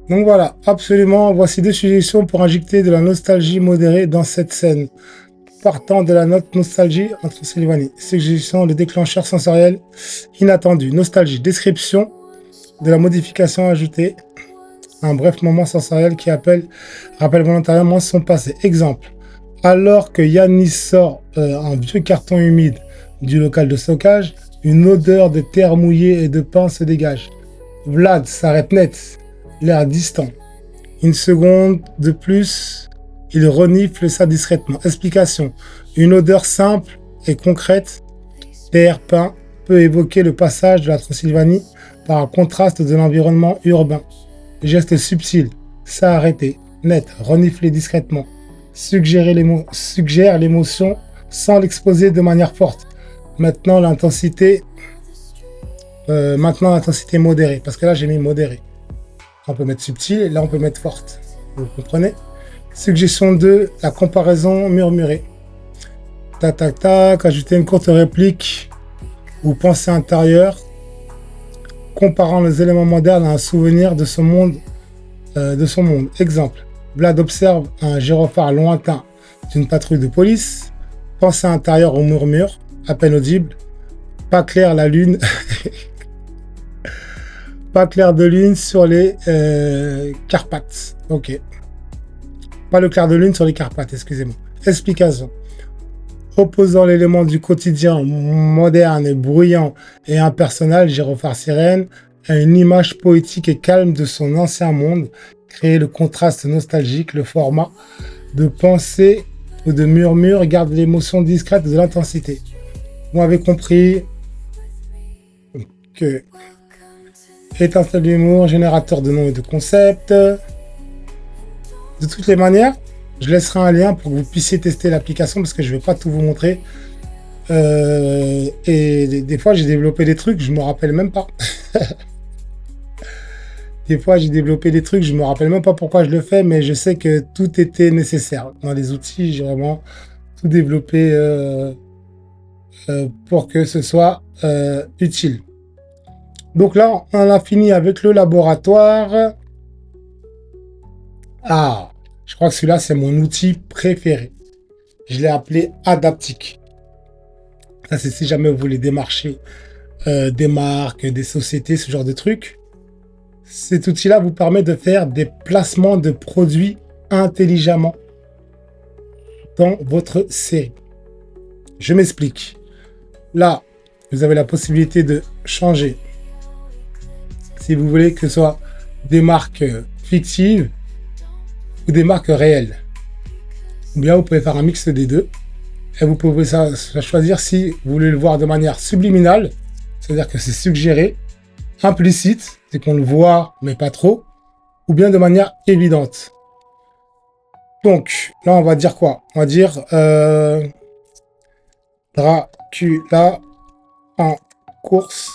Donc voilà, absolument, voici 2 suggestions pour injecter de la nostalgie modérée dans cette scène. Partant de la note nostalgie en Transylvanie. Suggestion, le déclencheur sensoriel inattendu. Nostalgie, description de la modification ajoutée. Un bref moment sensoriel qui rappelle volontairement son passé. Exemple, alors que Yanis sort un vieux carton humide du local de stockage, une odeur de terre mouillée et de pain se dégage. Vlad s'arrête net, l'air distant. Une seconde de plus, il renifle ça discrètement. Explication. Une odeur simple et concrète, terre, pain, peut évoquer le passage de la Transylvanie par un contraste de l'environnement urbain. Geste subtil, s'arrêter, net, renifler discrètement. Suggère l'émotion sans l'exposer de manière forte. Maintenant l'intensité modérée, parce que là j'ai mis modérée. On peut mettre subtil et là on peut mettre forte. Vous comprenez? Suggestion 2, la comparaison murmurée. Tac, tac, tac, ajouter une courte réplique ou pensée intérieure, comparant les éléments modernes à un souvenir de son monde. Exemple, Vlad observe un gyrophare lointain d'une patrouille de police, pensée intérieure au murmure, à peine audible, pas clair la lune, pas clair de lune sur les Carpates. Ok. Pas le clair de lune sur les Carpates, excusez-moi. Explication. Opposant l'élément du quotidien moderne et bruyant et impersonnel, gyrophare sirène, à une image poétique et calme de son ancien monde, créer le contraste nostalgique, le format de pensée ou de murmure garde l'émotion discrète de l'intensité. Vous avez compris que étincelle d'humour, générateur de noms et de concepts. De toutes les manières, je laisserai un lien pour que vous puissiez tester l'application parce que je ne vais pas tout vous montrer. Et des fois, j'ai développé des trucs, je me rappelle même pas. Des fois, j'ai développé des trucs, je me rappelle même pas pourquoi je le fais, mais je sais que tout était nécessaire. Dans les outils, j'ai vraiment tout développé pour que ce soit utile. Donc là, on a fini avec le laboratoire. Ah, je crois que celui-là, c'est mon outil préféré. Je l'ai appelé Adaptic. Ça, c'est si jamais vous voulez démarcher des marques, des sociétés, ce genre de trucs. Cet outil-là vous permet de faire des placements de produits intelligemment dans votre série. Je m'explique. Là, vous avez la possibilité de changer. Si vous voulez que ce soit des marques fictives ou des marques réelles. Ou bien vous pouvez faire un mix des deux. Et vous pouvez choisir si vous voulez le voir de manière subliminale, c'est-à-dire que c'est suggéré, implicite, c'est qu'on le voit mais pas trop, ou bien de manière évidente. Donc là on va dire quoi? On va dire Dracula en course,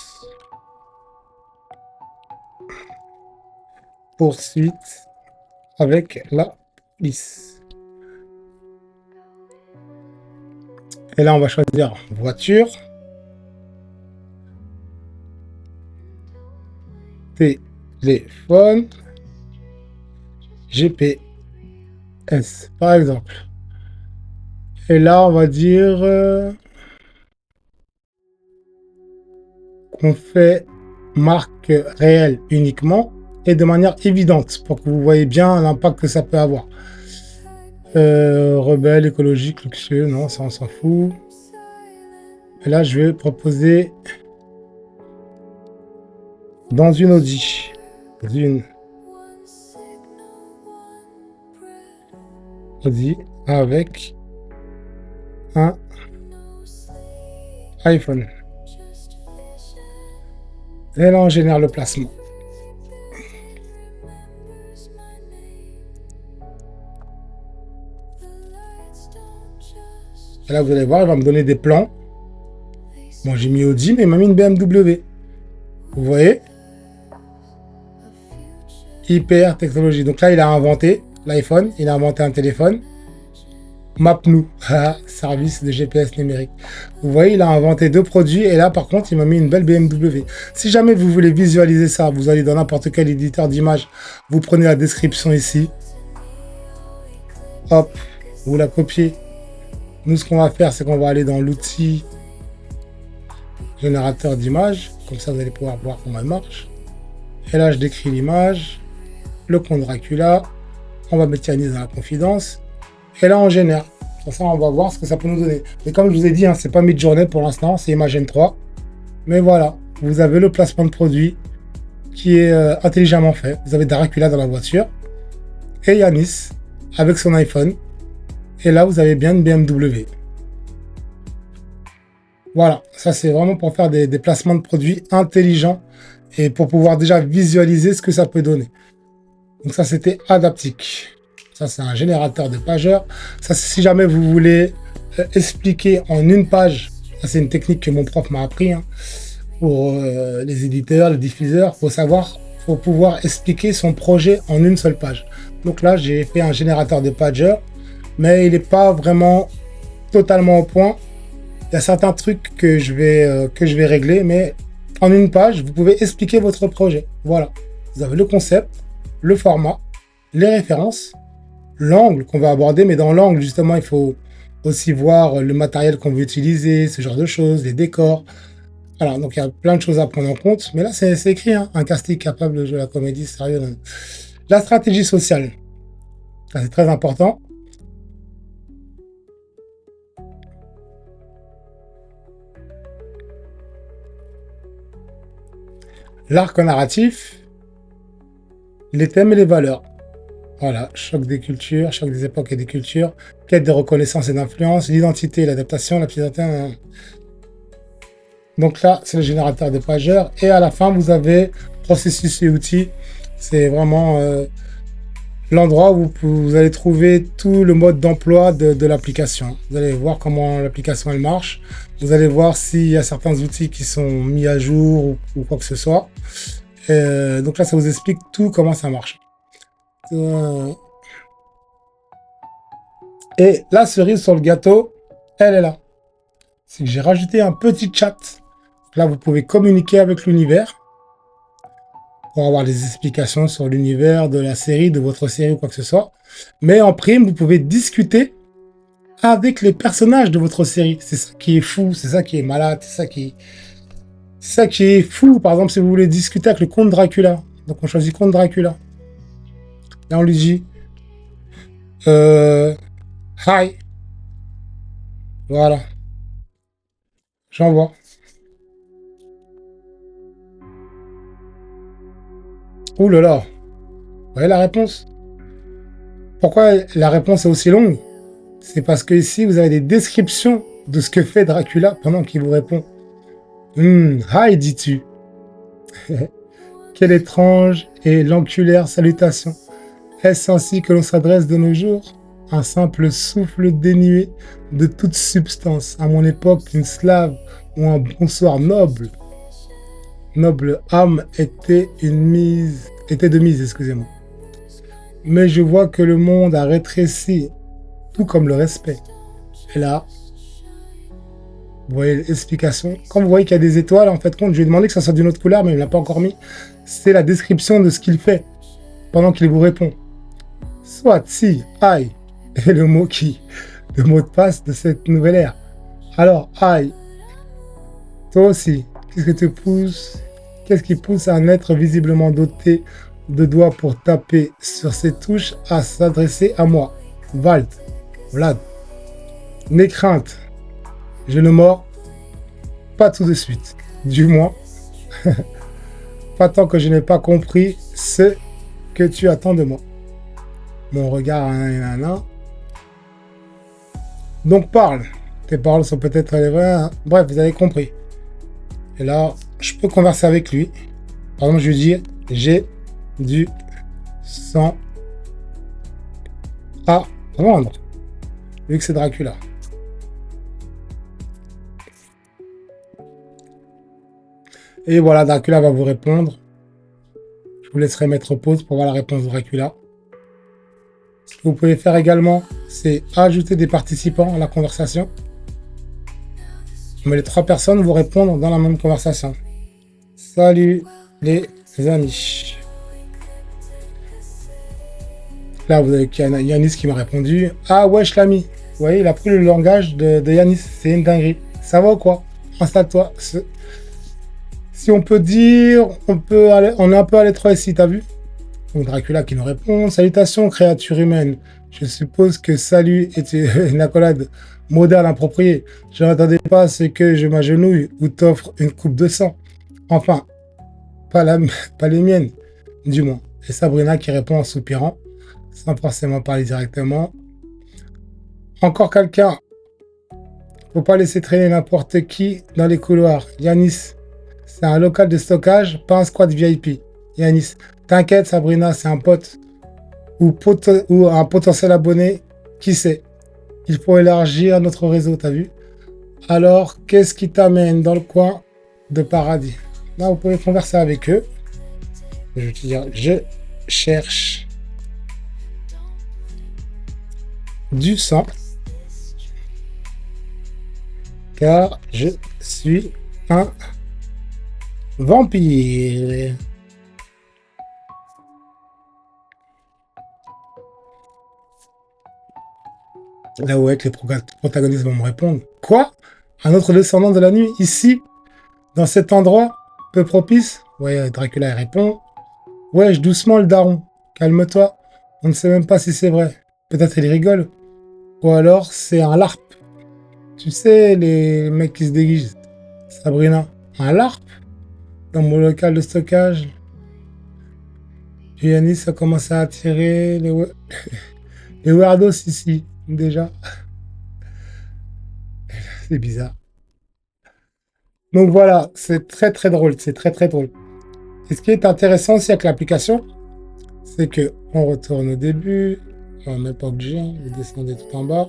poursuite avec la police. Et là on va choisir voiture, téléphone, GPS par exemple. Et là on va dire qu'on fait marque réelle uniquement et de manière évidente pour que vous voyez bien l'impact que ça peut avoir. Rebelle, écologique, luxueux, non, ça on s'en fout. Et là, je vais proposer dans une Audi, avec un iPhone. Et là, on génère le placement. Et là, vous allez voir, il va me donner des plans. Bon, j'ai mis Audi, mais il m'a mis une BMW. Vous voyez? Hyper technologie. Donc là, il a inventé l'iPhone, il a inventé un téléphone. Mapnou, service de GPS numérique. Vous voyez, il a inventé deux produits et là, par contre, il m'a mis une belle BMW. Si jamais vous voulez visualiser ça, vous allez dans n'importe quel éditeur d'image, vous prenez la description ici. Hop, vous la copiez. Nous, ce qu'on va faire, c'est qu'on va aller dans l'outil générateur d'image. Comme ça, vous allez pouvoir voir comment elle marche. Et là, je décris l'image, le compte Dracula. On va mettre Yanis dans la confidence. Et là, on génère. Pour ça, on va voir ce que ça peut nous donner. Mais comme je vous ai dit, hein, c'est pas Midjourney pour l'instant, c'est Imagen 3. Mais voilà, vous avez le placement de produit qui est intelligemment fait. Vous avez Dracula dans la voiture et Yanis avec son iPhone. Et là, vous avez bien une BMW. Voilà, ça c'est vraiment pour faire des placements de produits intelligents et pour pouvoir déjà visualiser ce que ça peut donner. Donc ça, c'était Adaptic. Ça, c'est un générateur de pageurs. Ça, si jamais vous voulez expliquer en une page, ça c'est une technique que mon prof m'a appris hein, pour les éditeurs, les diffuseurs, faut pouvoir expliquer son projet en une seule page. Donc là, j'ai fait un générateur de pageurs, mais il n'est pas vraiment totalement au point. Il y a certains trucs que je vais régler, mais en une page, vous pouvez expliquer votre projet. Voilà, vous avez le concept, le format, les références, l'angle qu'on va aborder, mais dans l'angle, justement, il faut aussi voir le matériel qu'on veut utiliser, ce genre de choses, les décors. Voilà, donc il y a plein de choses à prendre en compte. Mais là, c'est écrit, hein, un casting capable de jouer la comédie, sérieux. La stratégie sociale, ça c'est très important. L'arc narratif, les thèmes et les valeurs. Voilà, choc des cultures, choc des époques et des cultures, quête de reconnaissance et d'influence, l'identité, l'adaptation, la piété. Donc là, c'est le générateur de pageurs. Et à la fin, vous avez processus et outils. C'est vraiment l'endroit où vous allez trouver tout le mode d'emploi de l'application. Vous allez voir comment l'application elle marche. Vous allez voir s'il y a certains outils qui sont mis à jour ou quoi que ce soit. Donc là, ça vous explique tout comment ça marche. Et la cerise sur le gâteau, elle est là. C'est que j'ai rajouté un petit chat. Là, vous pouvez communiquer avec l'univers pour avoir des explications sur l'univers de la série, de votre série ou quoi que ce soit. Mais en prime, vous pouvez discuter avec les personnages de votre série. C'est ça qui est fou, c'est ça qui est malade, c'est ça qui est fou. Par exemple, si vous voulez discuter avec le comte Dracula, donc on choisit comte Dracula. Là, on lui dit hi. Voilà. J'envoie. Ouh là là. Vous voyez la réponse? Pourquoi la réponse est aussi longue? C'est parce que ici, vous avez des descriptions de ce que fait Dracula pendant qu'il vous répond. Hi, dis-tu. Quelle étrange et l'enculaire salutation. Est-ce ainsi que l'on s'adresse de nos jours? Un simple souffle dénué de toute substance. À mon époque, une slave ou un bonsoir noble. Noble âme était de mise, excusez-moi. Mais je vois que le monde a rétréci, tout comme le respect. Et là, vous voyez l'explication. Quand vous voyez qu'il y a des étoiles, en fait, je lui ai demandé que ça soit d'une autre couleur, mais il ne l'a pas encore mis. C'est la description de ce qu'il fait pendant qu'il vous répond. Soit si, aïe, est le mot de passe de cette nouvelle ère. Alors, aïe, toi aussi, qu'est-ce qui pousse un être visiblement doté de doigts pour taper sur ses touches à s'adresser à moi, Vlad. N'aie crainte, je ne mords pas tout de suite. Du moins, pas tant que je n'ai pas compris ce que tu attends de moi. Mon regard, Donc parle. Tes paroles sont peut-être les vraies. Bref, vous avez compris. Et là, je peux converser avec lui. Par exemple, je lui dis, j'ai du sang à rendre. Vu que c'est Dracula. Et voilà, Dracula va vous répondre. Je vous laisserai mettre pause pour voir la réponse de Dracula. Ce que vous pouvez faire également, c'est ajouter des participants à la conversation. Mais les 3 personnes vous répondre dans la même conversation. Salut les amis. Là, vous avez Yanis qui m'a répondu. Ah wesh l'ami. Vous voyez, il a pris le langage de Yanis. C'est une dinguerie. Ça va ou quoi? Installe-toi. Si on peut dire, on est un peu à l'étroit ici, t'as vu? Donc Dracula qui nous répond. Salutations, créature humaine. Je suppose que salut est une accolade moderne appropriée. Je n'attendais pas à ce que je m'agenouille ou t'offre une coupe de sang. Enfin, pas les miennes, du moins. Et Sabrina qui répond en soupirant, sans forcément parler directement. Encore quelqu'un. Faut pas laisser traîner n'importe qui dans les couloirs. Yanis, c'est un local de stockage, pas un squat VIP. Yanis, t'inquiète Sabrina, c'est un pote. Ou un potentiel abonné, qui sait. Il faut élargir notre réseau, t'as vu? Alors, qu'est-ce qui t'amène dans le coin de paradis? Là, vous pouvez converser avec eux. Je vais te dire, je cherche du sang, car je suis un vampire. Là où avec les protagonistes vont me répondre. Quoi? Un autre descendant de la nuit, ici, dans cet endroit peu propice? Ouais, Dracula répond. Wesh, doucement le daron. Calme-toi. On ne sait même pas si c'est vrai. Peut-être il rigole. Ou alors c'est un LARP. Tu sais, les mecs qui se déguisent. Sabrina, un LARP? Dans mon local de stockage. Yanis a commencé à attirer les weirdos ici, déjà. C'est bizarre. Donc voilà, c'est très très drôle, c'est très très drôle. Et ce qui est intéressant aussi avec l'application, c'est que on retourne au début. On met pas obligé, hein, vous descendez tout en bas.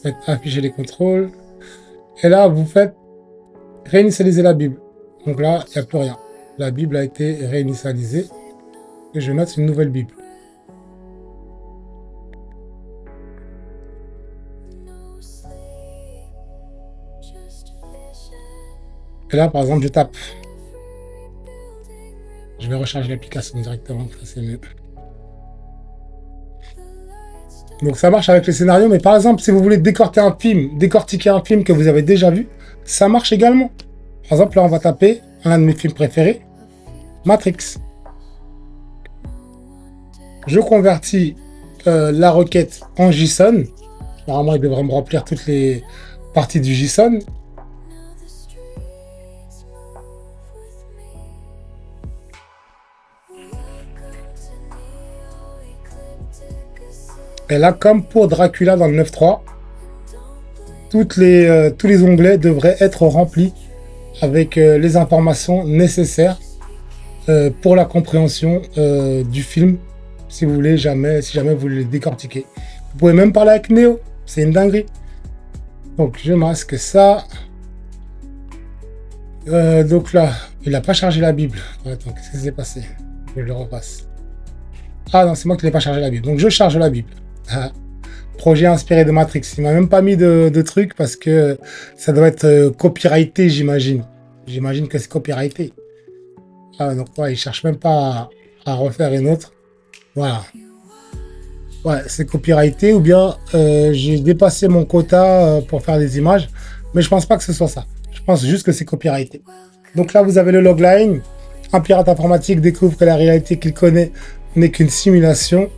Faites afficher les contrôles. Et là, vous faites réinitialiser la Bible. Donc là, il n'y a plus rien. La Bible a été réinitialisée. Et je note une nouvelle Bible. Et là, par exemple, je tape. Je vais recharger l'application directement, ça c'est mieux. Donc ça marche avec les scénarios, mais par exemple, si vous voulez décortiquer un film que vous avez déjà vu, ça marche également. Par exemple, là, on va taper un de mes films préférés, Matrix. Je convertis la requête en JSON. Normalement, il devrait me remplir toutes les parties du JSON. Et là, comme pour Dracula dans le 9.3, tous les onglets devraient être remplis avec les informations nécessaires pour la compréhension du film, si jamais vous voulez le décortiquer. Vous pouvez même parler avec Neo, c'est une dinguerie. Donc je masque ça. Donc là, il n'a pas chargé la Bible. Attends, qu'est-ce qui s'est passé? Je le repasse. Ah non, c'est moi qui n'ai pas chargé la Bible. Donc je charge la Bible. Projet inspiré de Matrix. Il m'a même pas mis de truc parce que ça doit être copyrighté, j'imagine. J'imagine que c'est copyrighté. Ah, donc ouais, il cherche même pas à refaire une autre. Voilà. Ouais, c'est copyrighté ou bien j'ai dépassé mon quota pour faire des images. Mais je pense pas que ce soit ça. Je pense juste que c'est copyrighté. Donc là, vous avez le logline. Un pirate informatique découvre que la réalité qu'il connaît n'est qu'une simulation,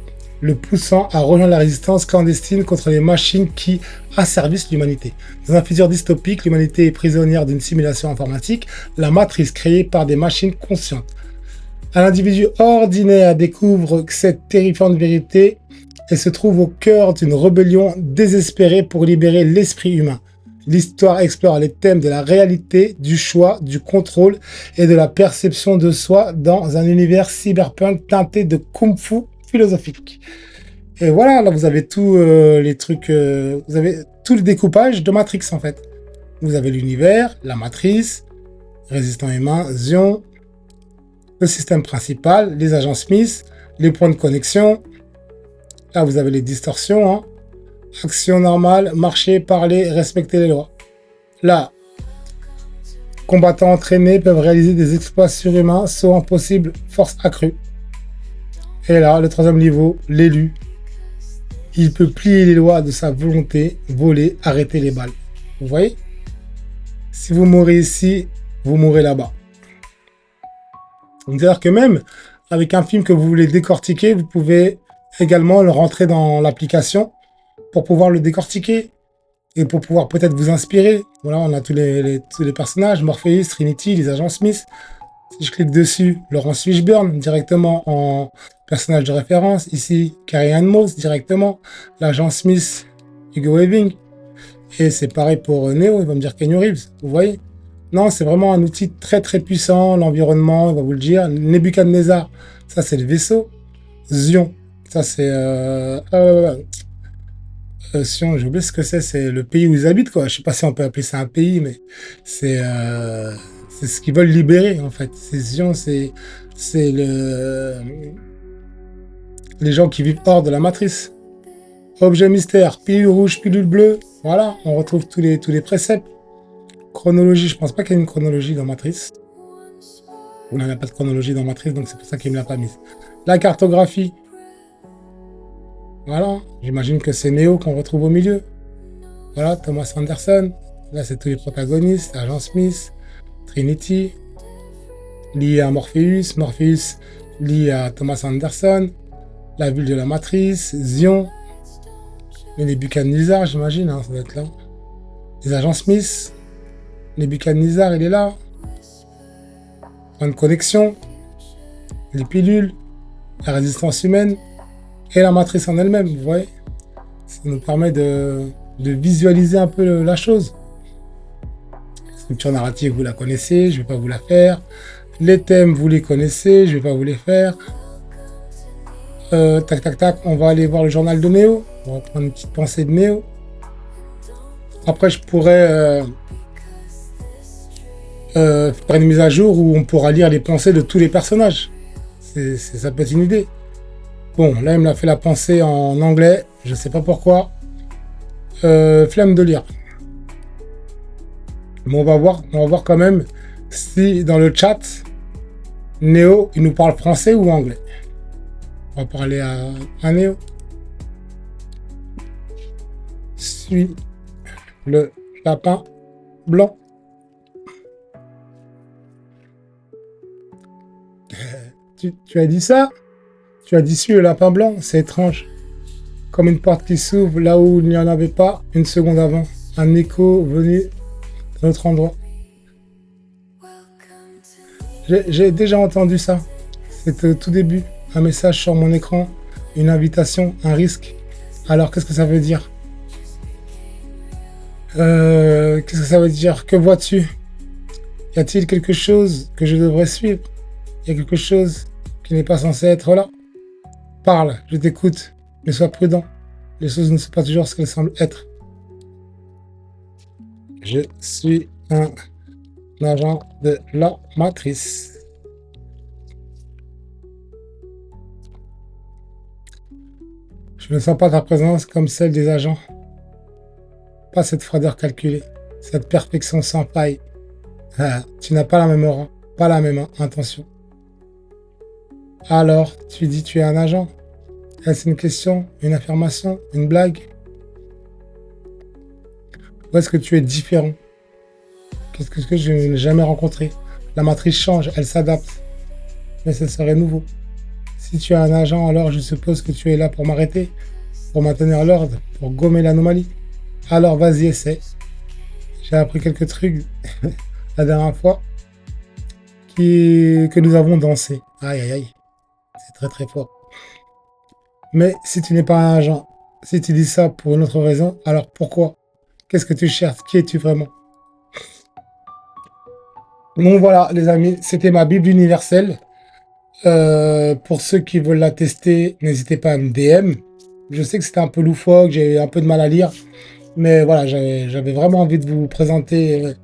le poussant à rejoindre la résistance clandestine contre les machines qui asservissent l'humanité. Dans un futur dystopique, l'humanité est prisonnière d'une simulation informatique, la matrice créée par des machines conscientes. Un individu ordinaire découvre cette terrifiante vérité et se trouve au cœur d'une rébellion désespérée pour libérer l'esprit humain. L'histoire explore les thèmes de la réalité, du choix, du contrôle et de la perception de soi dans un univers cyberpunk teinté de kung-fu philosophique. Et voilà, là vous avez tous les trucs, vous avez tout le découpage de Matrix en fait. Vous avez l'univers, la matrice, résistant humain, Zion, le système principal, les agents Smith, les points de connexion. Là vous avez les distorsions, hein. Action normale, marcher, parler, respecter les lois. Là, combattants entraînés peuvent réaliser des exploits surhumains, saut impossible, force accrue. Et là, le troisième niveau, l'élu. Il peut plier les lois de sa volonté, voler, arrêter les balles. Vous voyez? Si vous mourrez ici, vous mourrez là-bas. C'est-à-dire que même avec un film que vous voulez décortiquer, vous pouvez également le rentrer dans l'application pour pouvoir le décortiquer et pour pouvoir peut-être vous inspirer. Voilà, on a tous les personnages, Morpheus, Trinity, les agents Smith. Si je clique dessus, Laurence Fishburne directement en personnage de référence. Ici, Carrie-Anne Moss directement, l'agent Smith, Hugo Weaving. Et c'est pareil pour Neo, il va me dire Keanu Reeves, vous voyez? Non, c'est vraiment un outil très très puissant, l'environnement, il va vous le dire. Nebuchadnezzar, ça c'est le vaisseau. Zion, ça c'est... Sion, j'ai oublié ce que c'est le pays où ils habitent, quoi. Je sais pas si on peut appeler ça un pays, mais c'est ce qu'ils veulent libérer, en fait. C'est Sion, c'est les gens qui vivent hors de la matrice. Objet mystère, pilule rouge, pilule bleue. Voilà, on retrouve tous les préceptes. Chronologie, je pense pas qu'il y ait une chronologie dans Matrice. On n'a pas de chronologie dans Matrice, donc c'est pour ça qu'il me l'a pas mise. La cartographie. Voilà, j'imagine que c'est Neo qu'on retrouve au milieu. Voilà, Thomas Anderson. Là, c'est tous les protagonistes. Agent Smith, Trinity, lié à Morpheus. Morpheus, lié à Thomas Anderson. La ville de la matrice. Zion. Les Nebuchadnezzar, j'imagine, hein, ça doit être là. Les agents Smith. Nebuchadnezzar, il est là. Point de connexion. Les pilules. La résistance humaine. Et la matrice en elle-même, vous voyez. Ça nous permet de visualiser un peu la chose. Structure narrative, vous la connaissez, je ne vais pas vous la faire. Les thèmes, vous les connaissez, je vais pas vous les faire. Tac, tac, tac, on va aller voir le journal de Néo. On va prendre une petite pensée de Néo. Après, je pourrais faire une mise à jour où on pourra lire les pensées de tous les personnages. Ça peut être une idée. Bon, là, il me l'a fait la pensée en anglais. Je sais pas pourquoi. Flemme de lire. Mais on va voir quand même si dans le chat, Néo, il nous parle français ou anglais. On va parler à Néo. Suis le lapin blanc. Tu as dit ça? Tu as dit suis le lapin blanc? C'est étrange. Comme une porte qui s'ouvre là où il n'y en avait pas une seconde avant. Un écho venu d'un autre endroit. J'ai déjà entendu ça. C'était au tout début. Un message sur mon écran, une invitation, un risque. Alors, qu'est-ce que ça veut dire? Qu'est-ce que ça veut dire? Que vois-tu? Y a-t-il quelque chose que je devrais suivre? Y a quelque chose qui n'est pas censé être là? Parle, je t'écoute, mais sois prudent. Les choses ne sont pas toujours ce qu'elles semblent être. Je suis un agent de la matrice. Je ne sens pas ta présence comme celle des agents. Pas cette froideur calculée, cette perfection sans faille. Ah, tu n'as pas la même aura, pas la même intention. Alors, tu dis tu es un agent? Est-ce une question, une affirmation, une blague? Ou est-ce que tu es différent? Qu'est-ce que je n'ai jamais rencontré? La matrice change, elle s'adapte. Mais ce serait nouveau. Si tu es un agent, alors je suppose que tu es là pour m'arrêter, pour maintenir l'ordre, pour gommer l'anomalie. Alors vas-y, essaie. J'ai appris quelques trucs la dernière fois que nous avons dansé. Aïe, aïe, aïe. C'est très, très fort. Mais si tu n'es pas un agent, si tu dis ça pour une autre raison, alors pourquoi? Qu'est-ce que tu cherches? Qui es-tu vraiment? Donc voilà, les amis, c'était ma Bible universelle. Pour ceux qui veulent la tester, n'hésitez pas à me DM. Je sais que c'était un peu loufoque, j'ai un peu de mal à lire. Mais voilà, j'avais vraiment envie de vous présenter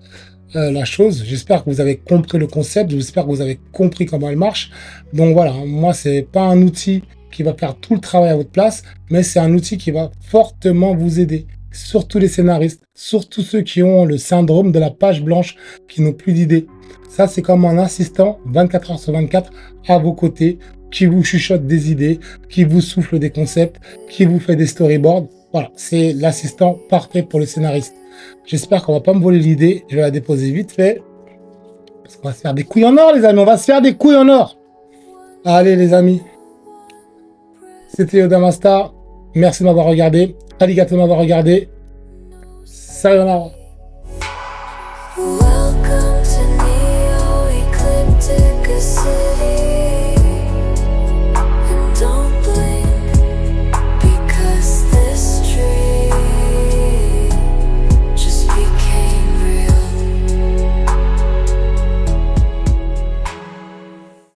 la chose. J'espère que vous avez compris le concept, j'espère que vous avez compris comment elle marche. Donc voilà, moi, c'est pas un outil qui va faire tout le travail à votre place, mais c'est un outil qui va fortement vous aider. Surtout les scénaristes, surtout ceux qui ont le syndrome de la page blanche, qui n'ont plus d'idées. Ça, c'est comme un assistant 24 heures sur 24 à vos côtés, qui vous chuchote des idées, qui vous souffle des concepts, qui vous fait des storyboards. Voilà, c'est l'assistant parfait pour les scénaristes. J'espère qu'on va pas me voler l'idée. Je vais la déposer vite fait. Parce qu'on va se faire des couilles en or, les amis. On va se faire des couilles en or. Allez, les amis. C'était Yodamasta. Merci de m'avoir regardé. Arigato de m'avoir regardé. Sayonara.